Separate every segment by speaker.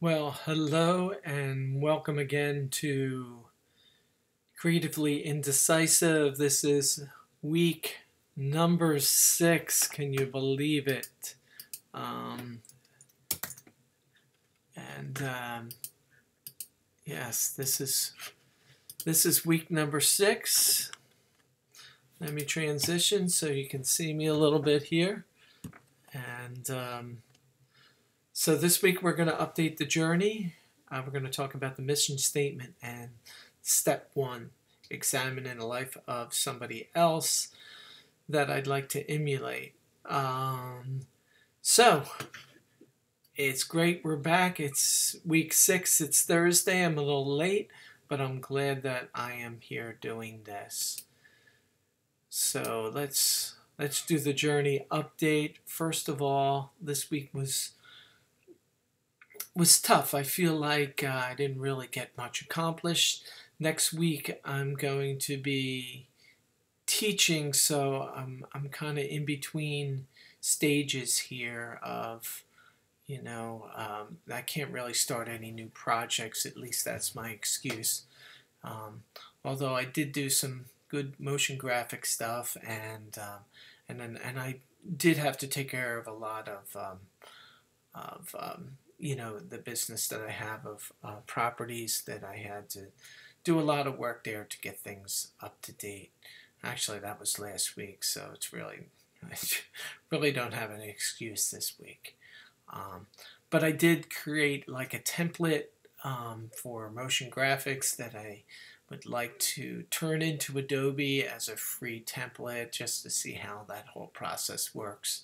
Speaker 1: Well, hello and welcome again to Creatively Indecisive. This is week number 6. Can you believe it? Um, and yes, this is week number 6. Let me transition so you can see me a little bit here. And so this week we're going to update the journey. We're going to talk about the mission statement and step 1, examining the life of somebody else that I'd like to emulate. So it's great we're back. It's week 6. It's Thursday. I'm a little late, but I'm glad that I am here doing this. So let's do the journey update. First of all, this week was tough. I feel like I didn't really get much accomplished. Next week I'm going to be teaching, so I'm kind of in between stages here of, I can't really start any new projects. At least that's my excuse. Although I did do some good motion graphic stuff, and I did have to take care of a lot of the business that I have of properties that I had to do a lot of work there to get things up to date. Actually, that was last week, so it's really, I really don't have any excuse this week. But I did create like a template for motion graphics that I would like to turn into Adobe as a free template just to see how that whole process works.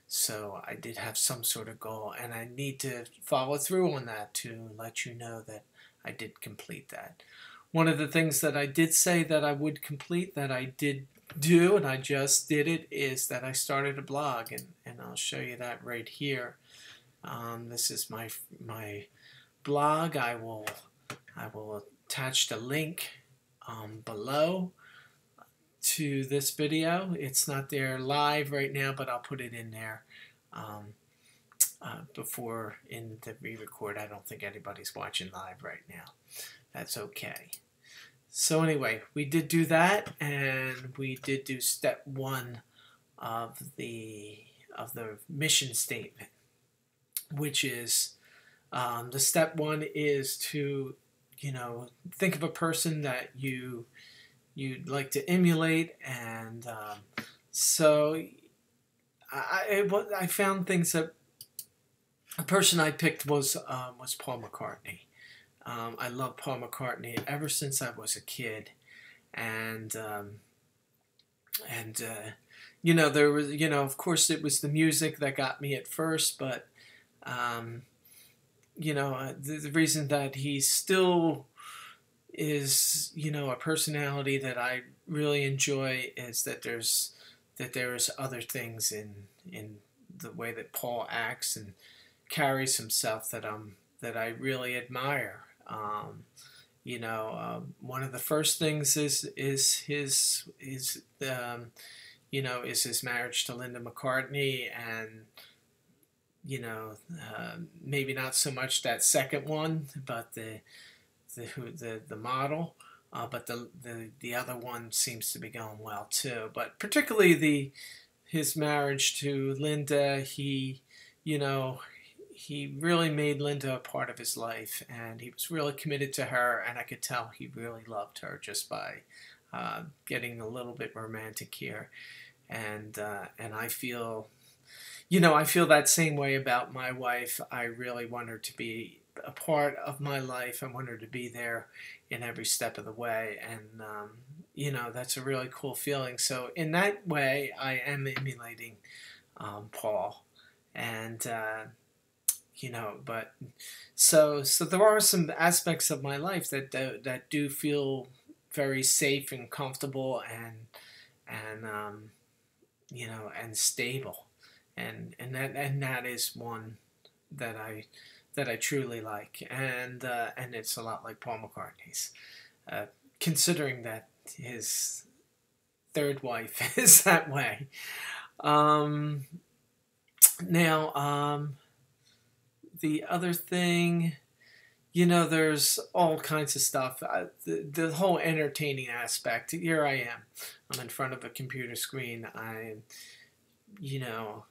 Speaker 1: So I did have some sort of goal, and I need to follow through on that to let you know that I did complete that. One of the things that I did say that I would complete, that I did do, and I just did it, is that I started a blog, and I'll show you that right here. This is my blog. I will attach the link below to this video. It's not there live right now, but I'll put it in there before in the re-record. I don't think anybody's watching live right now. That's okay. So anyway, we did do that, and we did do step 1 of the mission statement, which is the step 1 is to think of a person that you'd like to emulate, and so I found things that a person I picked was Paul McCartney. I love Paul McCartney ever since I was a kid, and there was, of course it was the music that got me at first, but the reason that he still is, a personality that I really enjoy is that there's other things in the way that Paul acts and carries himself that I really admire. One of the first things is his marriage to Linda McCartney, and maybe not so much that second one, but the model, but the other one seems to be going well too. But particularly his marriage to Linda, he really made Linda a part of his life, and he was really committed to her, and I could tell he really loved her just by getting a little bit romantic here. And I feel, I feel that same way about my wife. I really want her to be a part of my life. I want her to be there in every step of the way, and that's a really cool feeling. So in that way, I am emulating Paul, and but so there are some aspects of my life that do feel very safe and comfortable and stable, and that is one that I truly like, and it's a lot like Paul McCartney's, considering that his third wife is that way. the other thing, you know, there's all kinds of stuff. The whole entertaining aspect. Here I am. I'm in front of a computer screen. You know,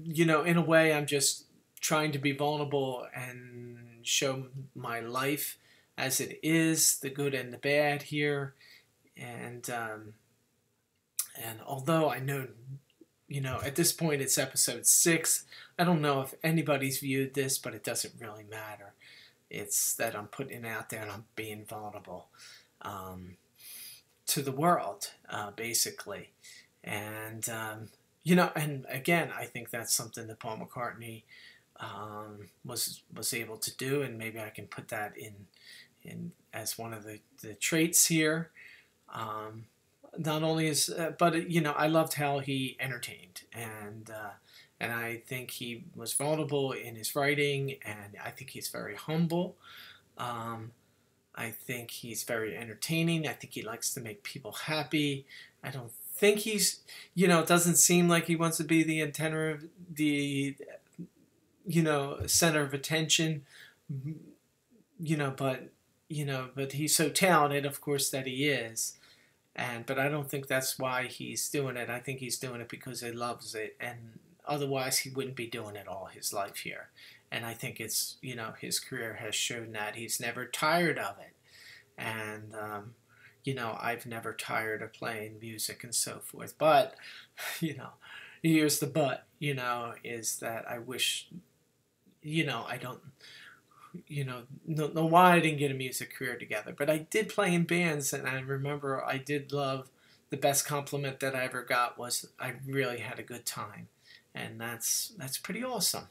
Speaker 1: you know, in a way, I'm just trying to be vulnerable and show my life as it is, the good and the bad here. And although I know, you know, at this point it's episode 6, I don't know if anybody's viewed this, but it doesn't really matter. It's that I'm putting it out there and I'm being vulnerable to the world, basically. And, you know, and again, I think that's something that Paul McCartney was able to do, and maybe I can put that in as one of the traits here. Not only is, but you know, I loved how he entertained, and I think he was vulnerable in his writing, and I think he's very humble. I think he's very entertaining. I think he likes to make people happy. I don't think he's, you know, it doesn't seem like he wants to be the antenna of the, you know, center of attention, you know, but he's so talented, of course, that he is. But I don't think that's why he's doing it. I think he's doing it because he loves it, and otherwise he wouldn't be doing it all his life here. And I think it's, you know, his career has shown that he's never tired of it. And, you know, I've never tired of playing music and so forth. But, you know, here's the but, you know, is that I wish, you know, I don't, you know why I didn't get a music career together. But I did play in bands, and I remember I did love, the best compliment that I ever got was I really had a good time. And that's pretty awesome.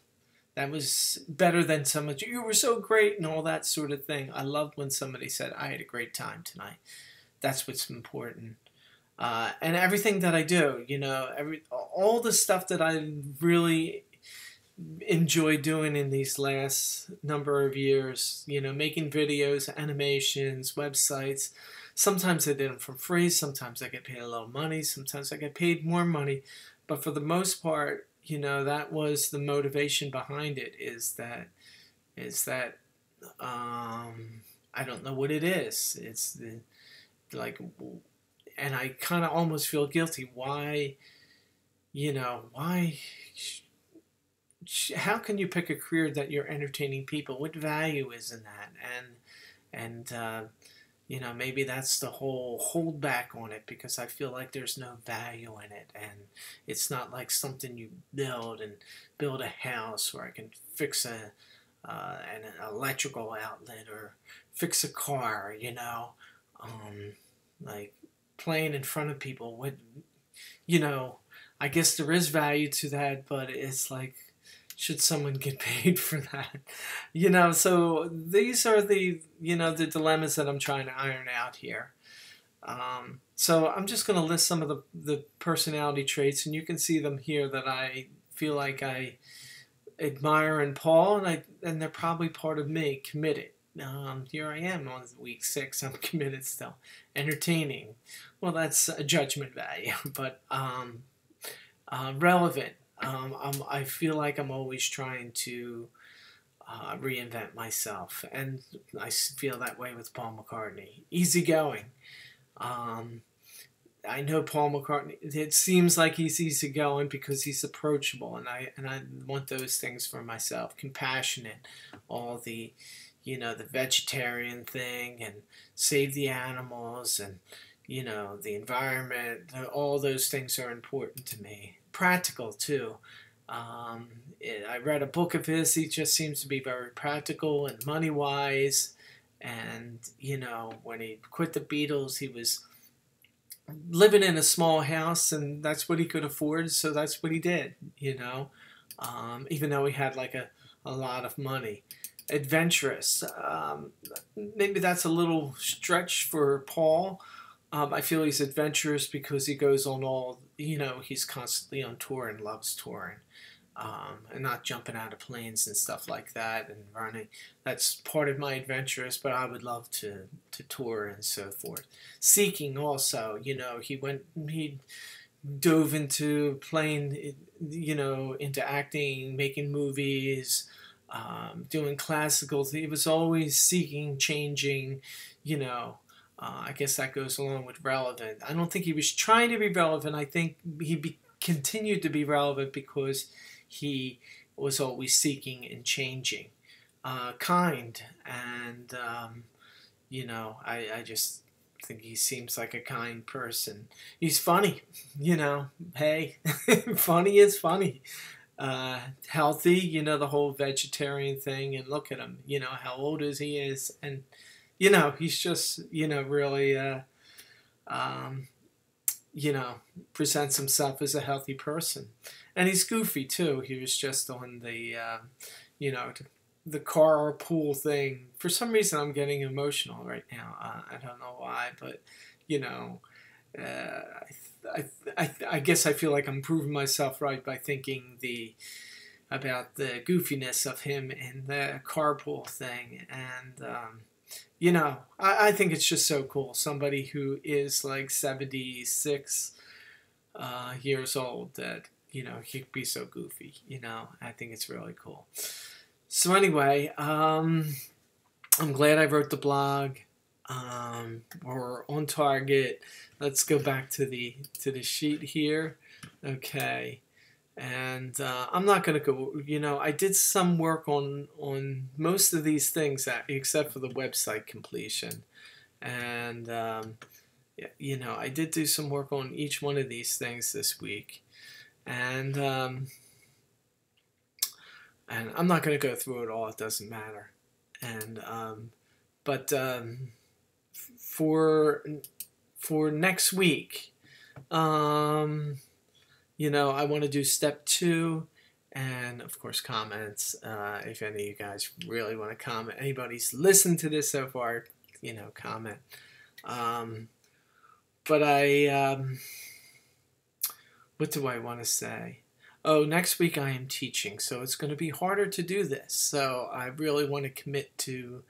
Speaker 1: That was better than someone, you were so great and all that sort of thing. I loved when somebody said, I had a great time tonight. That's what's important. And everything that I do, you know, all the stuff that I really enjoy doing in these last number of years, you know, making videos, animations, websites. Sometimes I did them for free, sometimes I get paid a little money, sometimes I get paid more money. But for the most part, you know, that was the motivation behind it, is that I don't know what it is. It's the, like, and I kind of almost feel guilty. Why, you know, how can you pick a career that you're entertaining people? What value is in that? And you know, maybe that's the whole holdback on it, because I feel like there's no value in it, and it's not like something you build a house where I can fix an electrical outlet or fix a car, you know, like playing in front of people. What, you know, I guess there is value to that, but it's like, should someone get paid for that? You know, so these are the, you know, the dilemmas that I'm trying to iron out here. So I'm just going to list some of the personality traits, and you can see them here that I feel like I admire in Paul, and they're probably part of me. Committed. Here I am on week 6. I'm committed still. Entertaining. Well, that's a judgment value, but relevant. I feel like I'm always trying to reinvent myself, and I feel that way with Paul McCartney. Easygoing. I know Paul McCartney, it seems like he's easygoing because he's approachable, and I want those things for myself. Compassionate, all the, you know, the vegetarian thing, and save the animals, and, you know, the environment, all those things are important to me. Practical too. I read a book of his. He just seems to be very practical and money wise. And, you know, when he quit the Beatles, he was living in a small house, and that's what he could afford. So that's what he did, you know, even though he had like a lot of money. Adventurous. Maybe that's a little stretch for Paul. I feel he's adventurous because he goes on all, you know, he's constantly on tour and loves touring, and not jumping out of planes and stuff like that and running. That's part of my adventurous, but I would love to tour and so forth. Seeking also, you know, he dove into playing, you know, into acting, making movies, doing classicals. He was always seeking, changing, you know. I guess that goes along with relevant. I don't think he was trying to be relevant. I think he continued to be relevant because he was always seeking and changing. Kind, and you know, I just think he seems like a kind person. He's funny, you know. Hey, funny is funny. Healthy, you know, the whole vegetarian thing, and look at him, you know, how old is he is, and you know, he's just, you know, really, um, you know, presents himself as a healthy person, and he's goofy too. He was just on the, you know, the carpool thing. For some reason, I'm getting emotional right now. I don't know why, but you know, I guess I feel like I'm proving myself right by thinking about the goofiness of him in the carpool thing, and you know, I think it's just so cool. Somebody who is like 76 years old, that, you know, he could be so goofy. You know, I think it's really cool. So anyway, I'm glad I wrote the blog. We're on target. Let's go back to the sheet here. Okay. And I'm not going to go, you know, I did some work on most of these things, except for the website completion. And, you know, I did do some work on each one of these things this week. And I'm not going to go through it all. It doesn't matter. And, but for next week, you know, I want to do step 2, and of course comments. If any of you guys really want to comment, anybody's listened to this so far, you know, comment. But what do I want to say? Oh, next week I am teaching, so it's going to be harder to do this. So I really want to commit to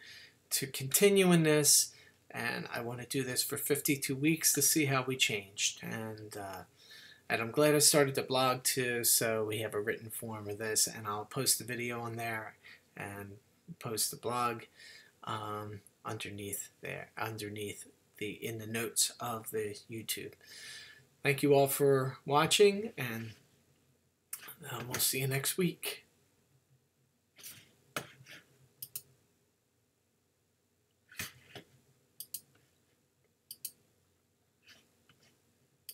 Speaker 1: continuing this, and I want to do this for 52 weeks to see how we changed. And I'm glad I started the blog too, so we have a written form of this, and I'll post the video on there and post the blog underneath in the notes of the YouTube. Thank you all for watching, and we'll see you next week.